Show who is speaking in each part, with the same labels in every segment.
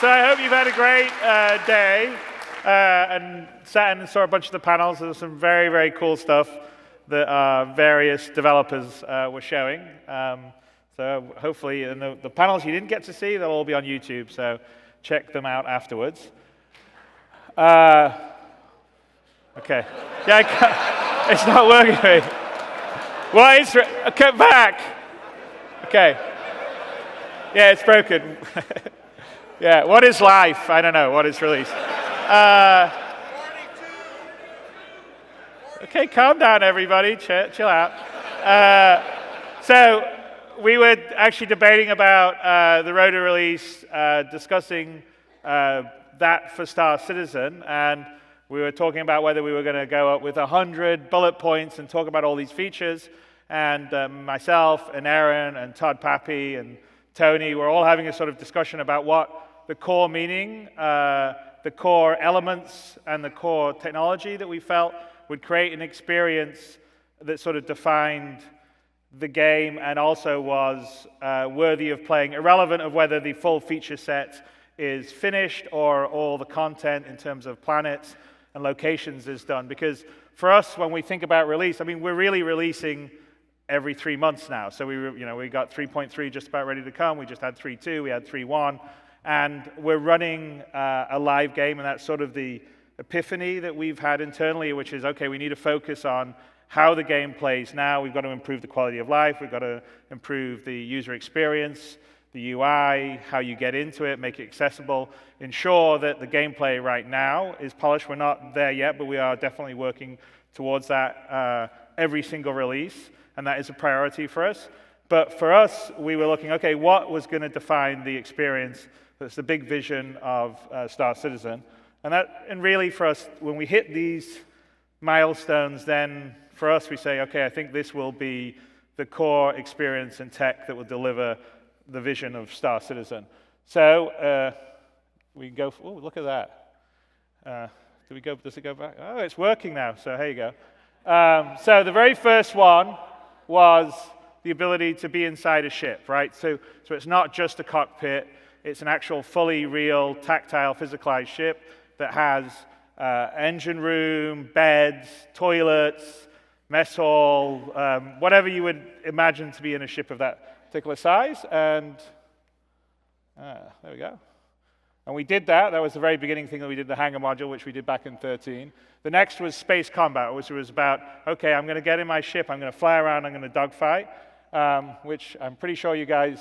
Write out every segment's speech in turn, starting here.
Speaker 1: So I hope you've had a great day and sat in and saw a bunch of the panels. There's some very, very cool stuff that various developers were showing. So hopefully, and the panels you didn't get to see, they'll all be on YouTube, so check them out afterwards. Okay. Yeah, it's not working. Well, come back. Okay. Yeah, it's broken. Yeah, what is life? I don't know. What is release? Okay, calm down, everybody. Chill out. So we were actually debating about the road to release, discussing that for Star Citizen, and we were talking about whether we were going to go up with 100 bullet points and talk about all these features. And myself and Aaron and Todd Pappy and Tony were all having a sort of discussion about what the core meaning, the core elements, and the core technology that we felt would create an experience that sort of defined the game and also was worthy of playing, irrelevant of whether the full feature set is finished or all the content in terms of planets and locations is done. Because for us, when we think about release, I mean, we're really releasing every 3 months now. So we got 3.3 just about ready to come. We just had 3.2. We had 3.1. And we're running a live game, and that's sort of the epiphany that we've had internally, which is, okay, we need to focus on how the game plays now. We've got to improve the quality of life. We've got to improve the user experience, the UI, how you get into it, make it accessible, ensure that the gameplay right now is polished. We're not there yet, but we are definitely working towards that every single release, and that is a priority for us. But for us, we were looking, okay, what was going to define the experience? That's the big vision of Star Citizen. And really for us, when we hit these milestones, then for us, we say, okay, I think this will be the core experience and tech that will deliver the vision of Star Citizen. So we can go, oh, look at that. Does it go back? Oh, it's working now, so here you go. So the very first one was the ability to be inside a ship, right? So it's not just a cockpit. It's an actual fully real, tactile, physicalized ship that has engine room, beds, toilets, mess hall, whatever you would imagine to be in a ship of that particular size. And there we go. And we did that. That was the very beginning thing that we did, the hangar module, which we did back in 13. The next was space combat, which was about, okay, I'm going to get in my ship, I'm going to fly around, I'm going to dogfight, which I'm pretty sure you guys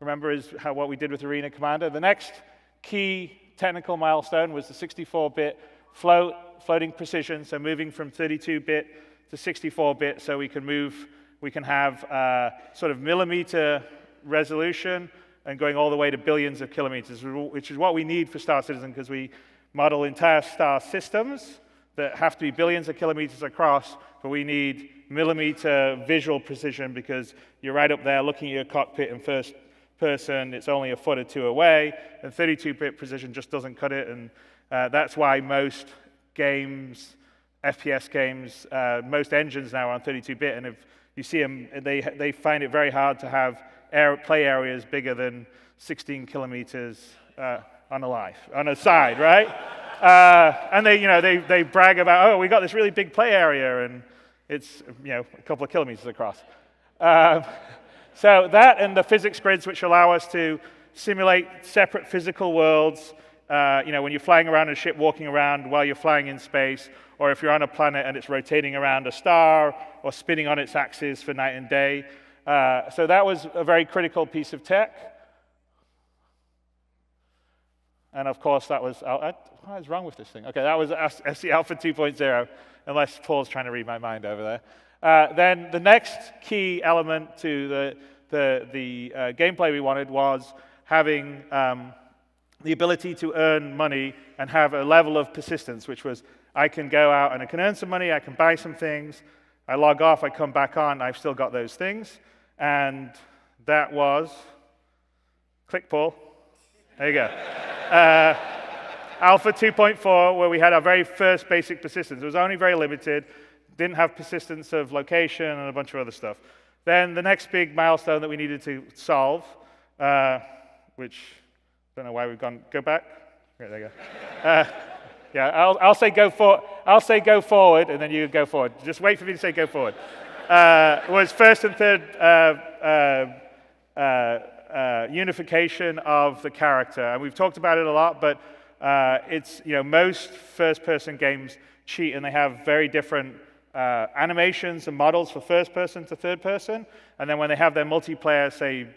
Speaker 1: remember is what we did with Arena Commander. The next key technical milestone was the 64-bit floating precision, so moving from 32-bit to 64-bit, so we can have sort of millimeter resolution and going all the way to billions of kilometers, which is what we need for Star Citizen, because we model entire star systems that have to be billions of kilometers across, but we need millimeter visual precision because you're right up there looking at your cockpit in first person, it's only a foot or two away, and 32-bit precision just doesn't cut it, and that's why most games, FPS games, most engines now are on 32-bit, and if you see them, they find it very hard to have play areas bigger than 16 kilometers on a side, right? And they brag about, oh, we got this really big play area, and it's a couple of kilometers across. So that and the physics grids, which allow us to simulate separate physical worlds. When you're flying around a ship, walking around while you're flying in space, or if you're on a planet and it's rotating around a star or spinning on its axis for night and day. So that was a very critical piece of tech. And of course, that was, what is wrong with this thing? Okay, that was SC Alpha 2.0, unless Paul's trying to read my mind over there. Then the next key element to the gameplay we wanted was having the ability to earn money and have a level of persistence, which was, I can go out and I can earn some money, I can buy some things, I log off, I come back on, I've still got those things. And that was, click Paul, there you go. Alpha 2.4, where we had our very first basic persistence. It was only very limited, didn't have persistence of location and a bunch of other stuff. Then the next big milestone that we needed to solve, which Don't know why we've gone. Go back. Yeah, there you go. Yeah, I'll say go for. I'll say go forward, and then you go forward. Just wait for me to say go forward. Was first and third unification of the character, and we've talked about it a lot. But it's most first-person games cheat, and they have very different animations and models for first person to third person. And then when they have their multiplayer, say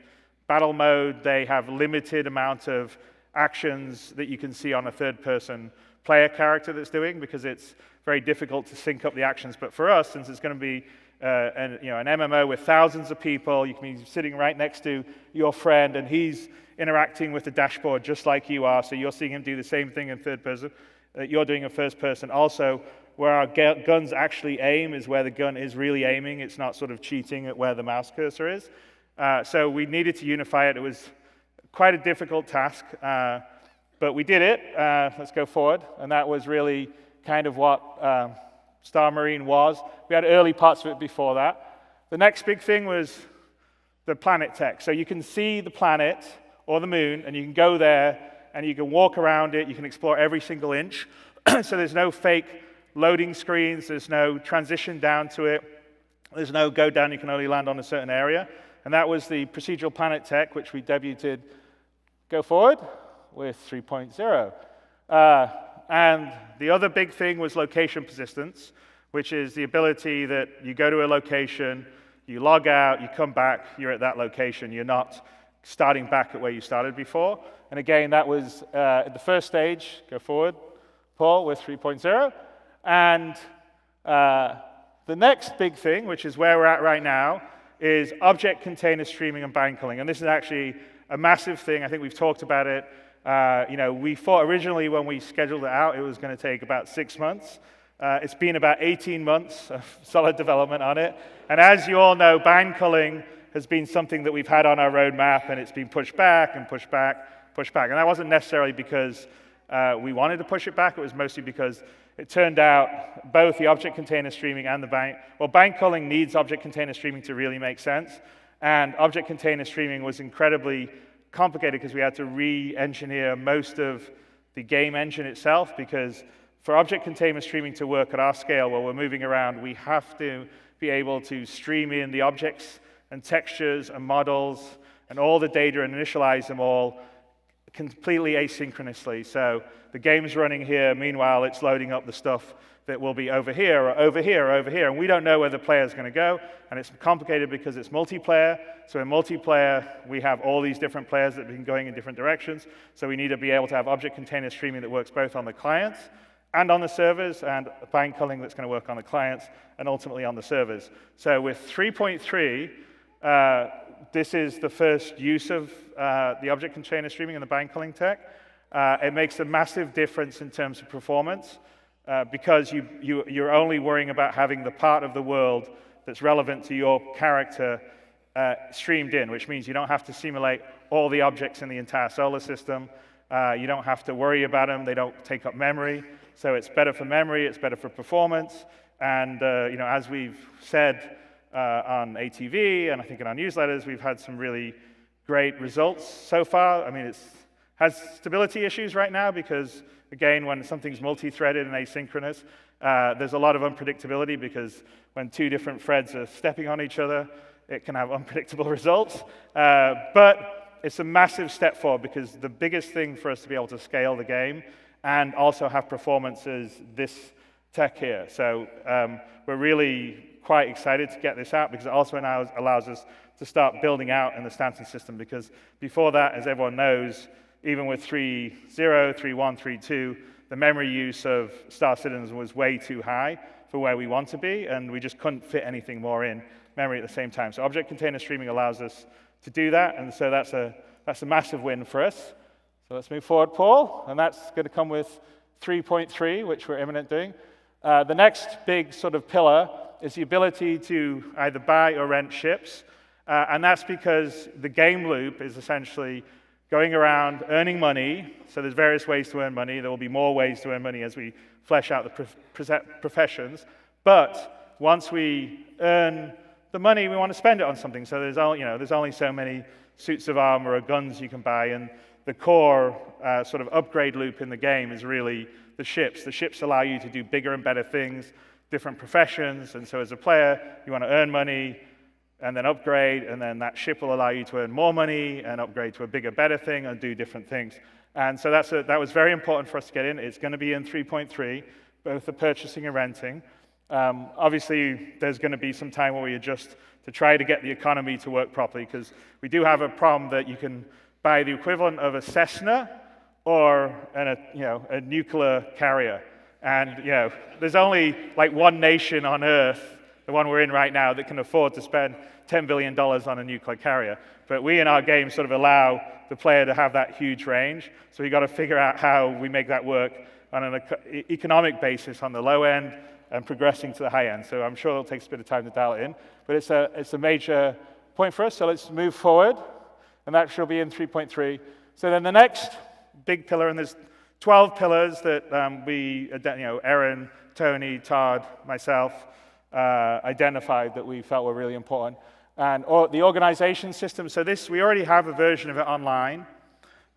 Speaker 1: battle mode, they have limited amount of actions that you can see on a third-person player character that's doing, because it's very difficult to sync up the actions. But for us, since it's going to be an MMO with thousands of people, you can be sitting right next to your friend, and he's interacting with the dashboard just like you are. So you're seeing him do the same thing in third person that you're doing in first person. Also, where our guns actually aim is where the gun is really aiming. It's not sort of cheating at where the mouse cursor is. So we needed to unify it. It was quite a difficult task, but we did it. Let's go forward. And that was really kind of what Star Marine was. We had early parts of it before that. The next big thing was the planet tech. So you can see the planet or the moon, and you can go there, and you can walk around it. You can explore every single inch. So there's no fake loading screens. There's no transition down to it. There's no go down. You can only land on a certain area. And that was the procedural planet tech, which we debuted, go forward, with 3.0. And the other big thing was location persistence, which is the ability that you go to a location, you log out, you come back, you're at that location. You're not starting back at where you started before. And again, that was at the first stage, go forward, Paul, with 3.0. And the next big thing, which is where we're at right now, is object container streaming and bind culling. And this is actually a massive thing. I think we've talked about it. We thought originally when we scheduled it out, it was going to take about 6 months. It's been about 18 months of solid development on it. And as you all know, bind culling has been something that we've had on our roadmap, and it's been pushed back and pushed back, pushed back. And that wasn't necessarily because we wanted to push it back. It was mostly because it turned out both the object container streaming and the bind culling needs object container streaming to really make sense. And object container streaming was incredibly complicated because we had to re-engineer most of the game engine itself, because for object container streaming to work at our scale where we're moving around, we have to be able to stream in the objects and textures and models and all the data and initialize them all completely asynchronously. So the game's running here, meanwhile it's loading up the stuff that will be over here or over here or over here, and we don't know where the player's going to go, and it's complicated because it's multiplayer. So in multiplayer, we have all these different players that have been going in different directions, so we need to be able to have object container streaming that works both on the clients and on the servers, and bind culling that's going to work on the clients and ultimately on the servers. So with 3.3, this is the first use of the object container streaming and the bind culling tech. It makes a massive difference in terms of performance because you're only worrying about having the part of the world that's relevant to your character streamed in, which means you don't have to simulate all the objects in the entire solar system. You don't have to worry about them. They don't take up memory. So it's better for memory. It's better for performance. And as we've said on ATV, and I think in our newsletters, we've had some really great results so far. I mean, it has stability issues right now because, again, when something's multi-threaded and asynchronous, there's a lot of unpredictability because when two different threads are stepping on each other, it can have unpredictable results. But it's a massive step forward because the biggest thing for us to be able to scale the game and also have performance is this tech here. So we're really quite excited to get this out because it also now allows us to start building out in the stancing system, because before that, as everyone knows, even with 3.0, 3.1, 3.2, the memory use of Star Citizen was way too high for where we want to be, and we just couldn't fit anything more in memory at the same time. So object container streaming allows us to do that, and so that's a massive win for us. So let's move forward, Paul, and that's going to come with 3.3, which we're imminent doing. The next big sort of pillar is the ability to either buy or rent ships, and that's because the game loop is essentially going around earning money. So there's various ways to earn money. There will be more ways to earn money as we flesh out the professions. But once we earn the money, we want to spend it on something. So there's only so many suits of armor or guns you can buy, and the core sort of upgrade loop in the game is really the ships. The ships allow you to do bigger and better things, different professions, and so as a player, you want to earn money and then upgrade, and then that ship will allow you to earn more money and upgrade to a bigger, better thing and do different things. And so that was very important for us to get in. It's going to be in 3.3, both the purchasing and renting. Obviously, there's going to be some time where we adjust to try to get the economy to work properly, because we do have a problem that you can buy the equivalent of a Cessna or a nuclear carrier. And there's only like one nation on Earth, the one we're in right now, that can afford to spend $10 billion on a nuclear carrier. But we in our game sort of allow the player to have that huge range. So we've got to figure out how we make that work on an economic basis on the low end and progressing to the high end. So I'm sure it'll take us a bit of time to dial it in. But it's a major point for us. So let's move forward. And that shall be in 3.3. So then the next big pillar, and there's 12 pillars that Aaron, Tony, Todd, myself, identified that we felt were really important. And the organization system, so we already have a version of it online,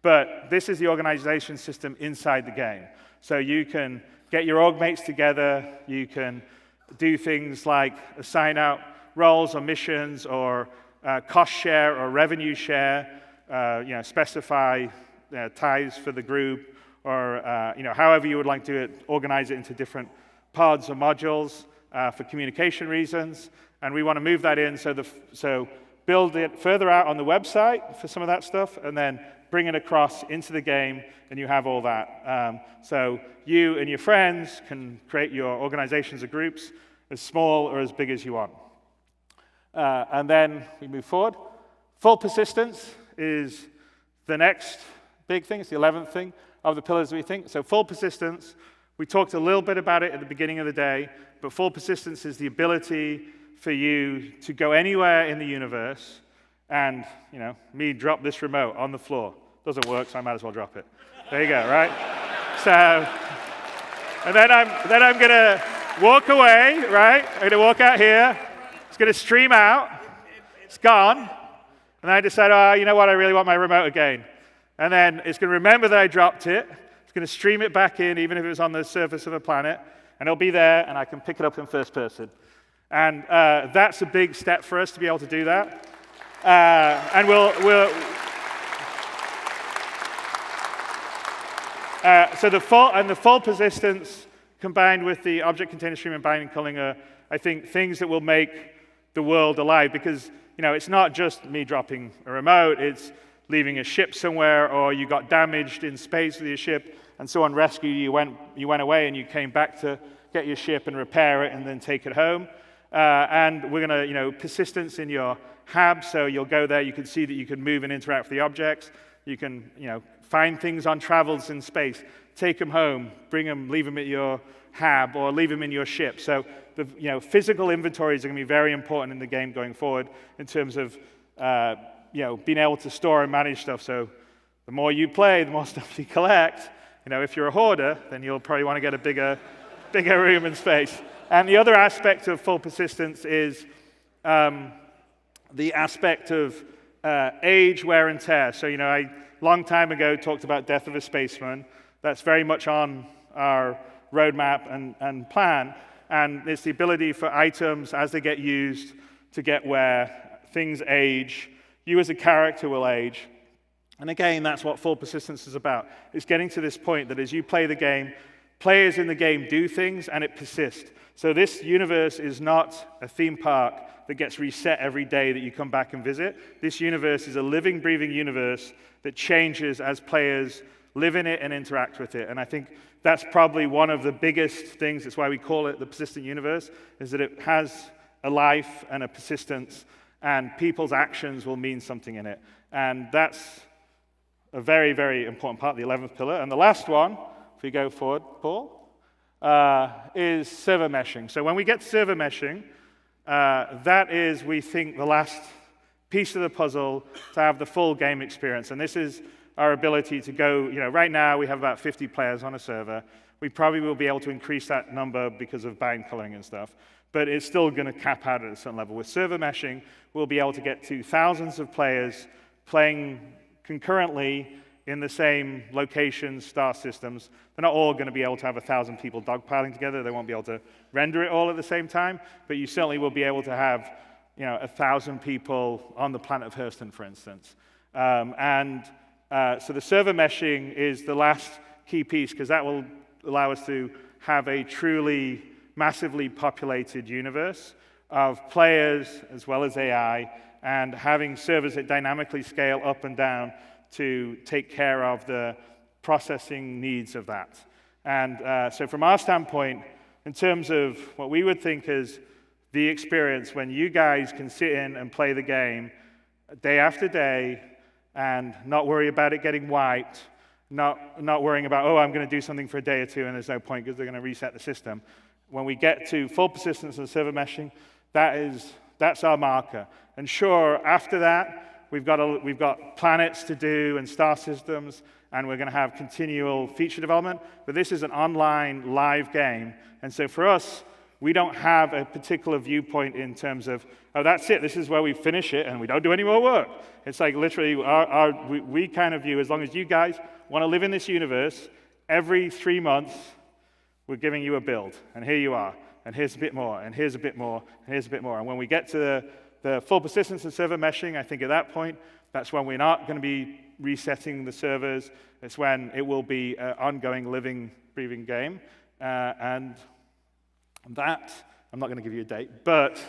Speaker 1: but this is the organization system inside the game. So you can get your org mates together, you can do things like assign out roles or missions or cost share or revenue share, specify ties for the group, or however you would like to organize it into different pods or modules for communication reasons. And we want to move that in, so build it further out on the website for some of that stuff, and then bring it across into the game, and you have all that. So you and your friends can create your organizations or groups as small or as big as you want. And then we move forward. Full persistence is the next big thing. It's the 11th thing of the pillars we think. So full persistence, we talked a little bit about it at the beginning of the day, but full persistence is the ability for you to go anywhere in the universe and, me drop this remote on the floor. Doesn't work, so I might as well drop it. There you go, right? So, and then I'm going to walk away, right? I'm going to walk out here. It's going to stream out. It's gone. And then I decide, you know what? I really want my remote again. And then it's going to remember that I dropped it. It's going to stream it back in, even if it was on the surface of a planet. And it'll be there, and I can pick it up in first person. And that's a big step for us to be able to do that. And so the full persistence combined with the object container stream and binding culling are, I think, things that will make the world alive. Because it's not just me dropping a remote; it's leaving a ship somewhere, or you got damaged in space with your ship, and someone rescued you. You went away, and you came back to get your ship and repair it, and then take it home. And we're going to, persistence in your hab, so you'll go there, you can see that you can move and interact with the objects. You can, find things on travels in space, take them home, bring them, leave them at your hab, or leave them in your ship. So the physical inventories are going to be very important in the game going forward in terms of being able to store and manage stuff. So the more you play, the more stuff you collect. If you're a hoarder, then you'll probably want to get a bigger room and space. And the other aspect of full persistence is the aspect of age, wear, and tear. So, I long time ago talked about Death of a Spaceman. That's very much on our roadmap and plan. And it's the ability for items, as they get used, to get wear. Things age. You as a character will age. And again, that's what full persistence is about. It's getting to this point that as you play the game, players in the game do things, and it persists. So this universe is not a theme park that gets reset every day that you come back and visit. This universe is a living, breathing universe that changes as players live in it and interact with it. And I think that's probably one of the biggest things. That's why we call it the persistent universe, is that it has a life and a persistence, and people's actions will mean something in it. And that's a very, very important part of the 11th pillar. And the last one, if we go forward, Paul, is server meshing. So when we get server meshing, that is, we think, the last piece of the puzzle to have the full game experience. And this is our ability to go, right now we have about 50 players on a server. We probably will be able to increase that number because of bind culling and stuff, but it's still going to cap out at a certain level. With server meshing, we'll be able to get to thousands of players playing concurrently in the same locations, star systems. They're not all going to be able to have 1,000 people dogpiling together. They won't be able to render it all at the same time, but you certainly will be able to have 1,000 people on the planet of Hurston, for instance. So the server meshing is the last key piece, because that will allow us to have a truly massively populated universe of players as well as AI, and having servers that dynamically scale up and down to take care of the processing needs of that. And so from our standpoint, in terms of what we would think is the experience when you guys can sit in and play the game day after day and not worry about it getting wiped, not worrying about, oh, I'm going to do something for a day or two and there's no point because they're going to reset the system. When we get to full persistence and server meshing, that's our marker. And sure, after that, we've got planets to do and star systems, and we're going to have continual feature development. But this is an online live game, and so for us, we don't have a particular viewpoint in terms of, oh, that's it, this is where we finish it, and we don't do any more work. It's like literally, we kind of view, as long as you guys want to live in this universe, every 3 months, we're giving you a build, and here you are, and here's a bit more, and here's a bit more, and here's a bit more. And when we get to the full persistence and server meshing, I think at that point, that's when we're not going to be resetting the servers. It's when it will be an ongoing, living, breathing game. And that, I'm not going to give you a date, but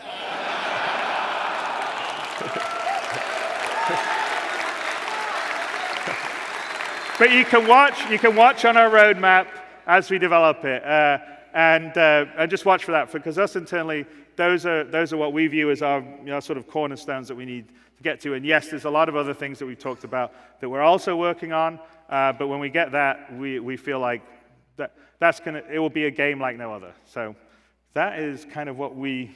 Speaker 1: but you can watch on our roadmap as we develop it, and just watch for that, because us internally, those are what we view as our sort of cornerstones that we need to get to. And yes, there's a lot of other things that we've talked about that we're also working on, but when we get that, we feel like it will be a game like no other. So that is kind of what we,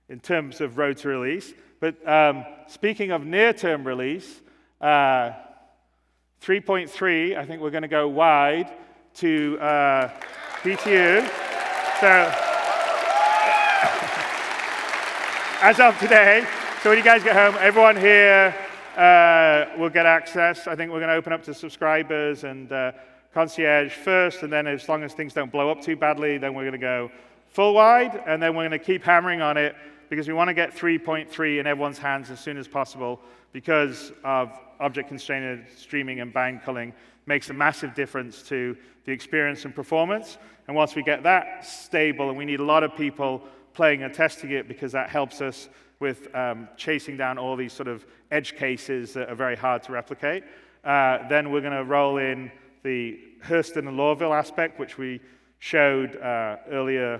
Speaker 1: in terms of road to release. But speaking of near-term release, 3.3, I think we're going to go wide to BTU. So as of today, so when you guys get home, everyone here will get access. I think we're going to open up to subscribers and concierge first, and then as long as things don't blow up too badly, then we're going to go full wide, and then we're going to keep hammering on it because we want to get 3.3 in everyone's hands as soon as possible, because of object-constrained streaming and bind culling makes a massive difference to the experience and performance. And once we get that stable, and we need a lot of people playing and testing it, because that helps us with chasing down all these sort of edge cases that are very hard to replicate. Then we're going to roll in the Hurston and Lorville aspect, which we showed earlier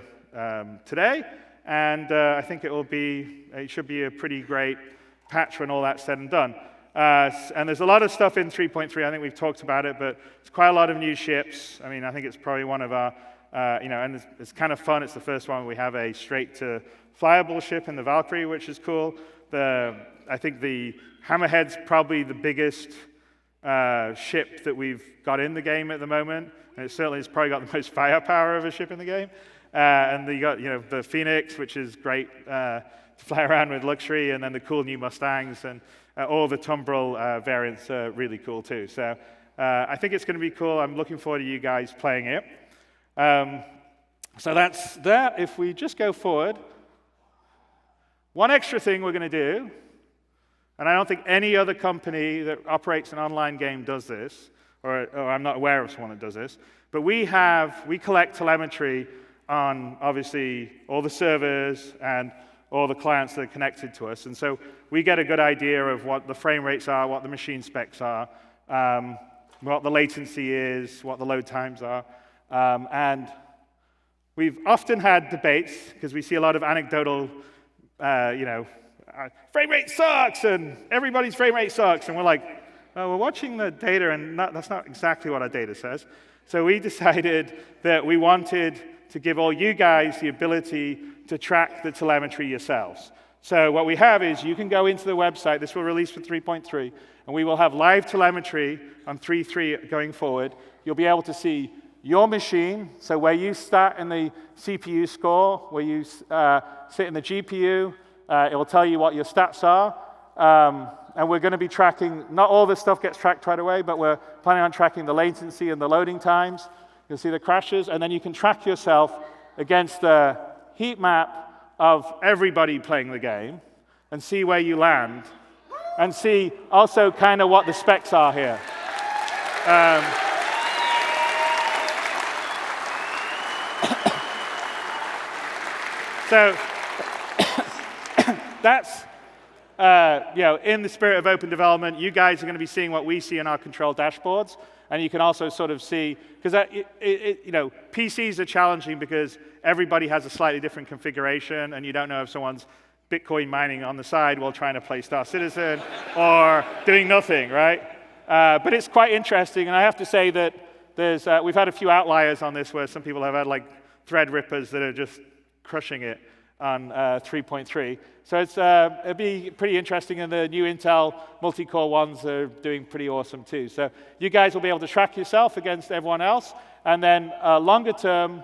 Speaker 1: today. And I think it should be a pretty great patch when all that's said and done. And there's a lot of stuff in 3.3. I think we've talked about it, but it's quite a lot of new ships. I mean, I think it's probably one of our, and it's kind of fun. It's the first one we have a straight-to-flyable ship in the Valkyrie, which is cool. I think the Hammerhead's probably the biggest ship that we've got in the game at the moment, and it certainly has probably got the most firepower of a ship in the game. And you got the Phoenix, which is great to fly around with luxury, and then the cool new Mustangs, and all the Tumbril variants are really cool too. So I think it's going to be cool. I'm looking forward to you guys playing it. So that's that. If we just go forward, one extra thing we're going to do, and I don't think any other company that operates an online game does this, or I'm not aware of someone that does this, but we collect telemetry on, obviously, all the servers and all the clients that are connected to us. And so we get a good idea of what the frame rates are, what the machine specs are, what the latency is, what the load times are. And we've often had debates, because we see a lot of anecdotal, frame rate sucks, and everybody's frame rate sucks. And we're like, we're watching the data, and that's not exactly what our data says. So we decided that we wanted to give all you guys the ability to track the telemetry yourselves. So what we have is you can go into the website. This will release for 3.3, and we will have live telemetry on 3.3 going forward. You'll be able to see your machine, so where you start in the CPU score, where you sit in the GPU, it will tell you what your stats are. And we're going to be tracking, not all this stuff gets tracked right away, but we're planning on tracking the latency and the loading times. You'll see the crashes, and then you can track yourself against the heat map of everybody playing the game and see where you land, and see also kind of what the specs are here. So that's, in the spirit of open development, you guys are going to be seeing what we see in our control dashboards, and you can also sort of see, because PCs are challenging because everybody has a slightly different configuration, and you don't know if someone's Bitcoin mining on the side while trying to play Star Citizen or doing nothing, right? But it's quite interesting, and I have to say that we've had a few outliers on this where some people have had like thread rippers that are just crushing it on 3.3. So it'd be pretty interesting, and the new Intel multi-core ones are doing pretty awesome too. So you guys will be able to track yourself against everyone else, and then longer term,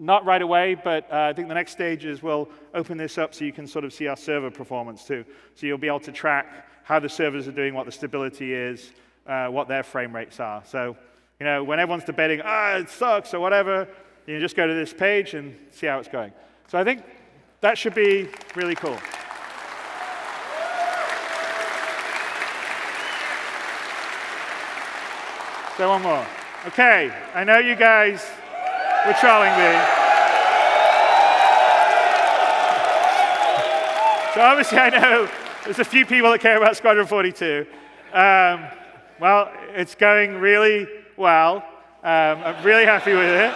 Speaker 1: not right away, but I think the next stage is we'll open this up so you can sort of see our server performance too. So you'll be able to track how the servers are doing, what the stability is, what their frame rates are. So when everyone's debating, it sucks or whatever, you can just go to this page and see how it's going. So I think that should be really cool. So one more. Okay, I know you guys were trolling me. So obviously I know there's a few people that care about Squadron 42. Well, it's going really well. I'm really happy with it.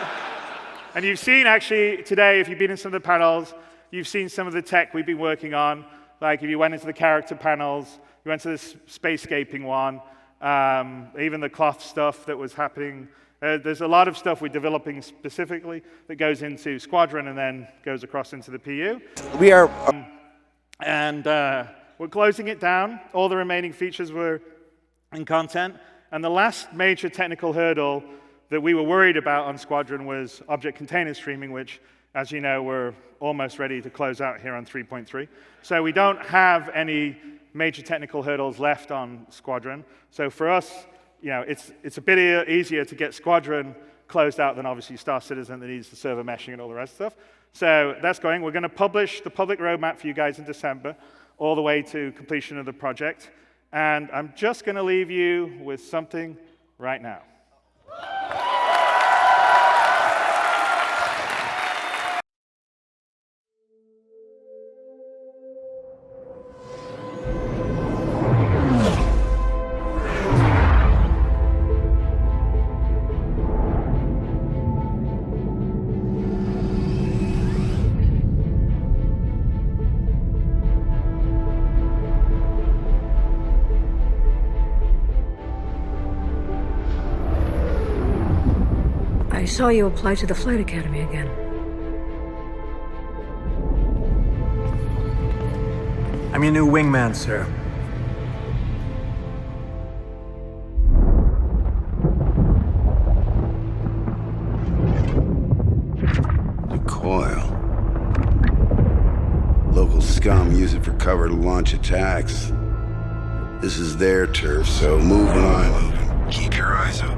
Speaker 1: And you've seen actually today, if you've been in some of the panels, you've seen some of the tech we've been working on. Like if you went into the character panels, you went to this spacescaping one, even the cloth stuff that was happening. There's a lot of stuff we're developing specifically that goes into Squadron and then goes across into the PU.
Speaker 2: We are...
Speaker 1: we're closing it down. All the remaining features were in content. And the last major technical hurdle that we were worried about on Squadron was object container streaming, which, as you know, we're almost ready to close out here on 3.3. So we don't have any major technical hurdles left on Squadron. So for us, it's a bit easier to get Squadron closed out than obviously Star Citizen that needs the server meshing and all the rest of stuff. So that's going. We're going to publish the public roadmap for you guys in December, all the way to completion of the project. And I'm just going to leave you with something right now.
Speaker 3: I saw you apply to the Flight Academy again.
Speaker 2: I'm your new wingman, sir.
Speaker 4: The coil. Local scum use it for cover to launch attacks. This is their turf, so move when I'm moving. Keep your eyes open.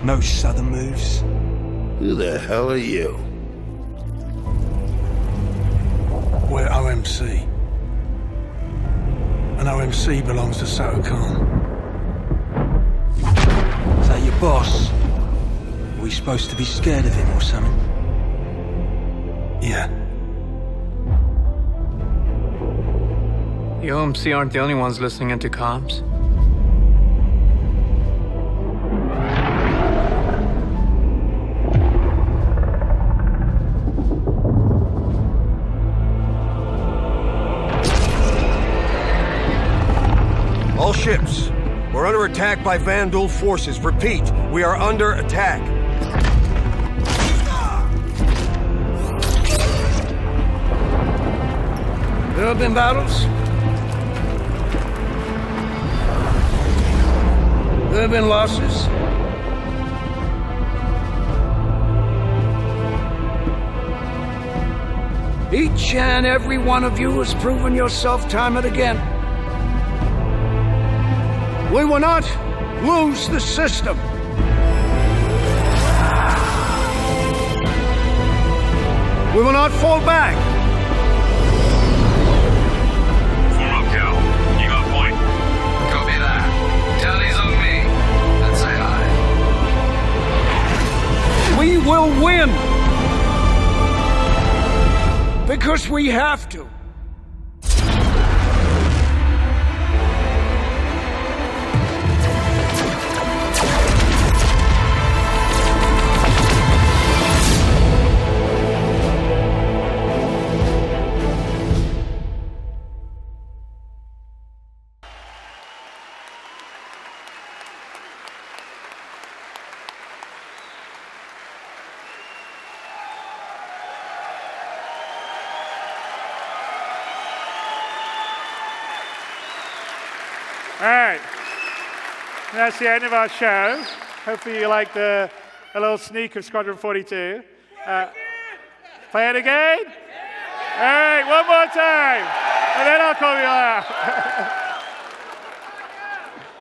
Speaker 2: No southern moves.
Speaker 4: Who the hell are you?
Speaker 5: We're OMC. And OMC belongs to CitizenCon.
Speaker 2: Is that your boss? Are we supposed to be scared of him or something?
Speaker 5: Yeah.
Speaker 6: The OMC aren't the only ones listening into comms.
Speaker 7: All ships, we're under attack by Vandal forces. Repeat, we are under attack.
Speaker 5: There have been battles. There have been losses. Each and every one of you has proven yourself time and again. We will not lose the system. We will not fall back.
Speaker 8: Form up, Cal. You got a point.
Speaker 6: Copy that. Tally's on me. Let's say hi.
Speaker 5: We will win. Because we have to.
Speaker 1: All right. That's the end of our show. Hopefully you liked a little sneak of Squadron 42. Play it again? All right, one more time.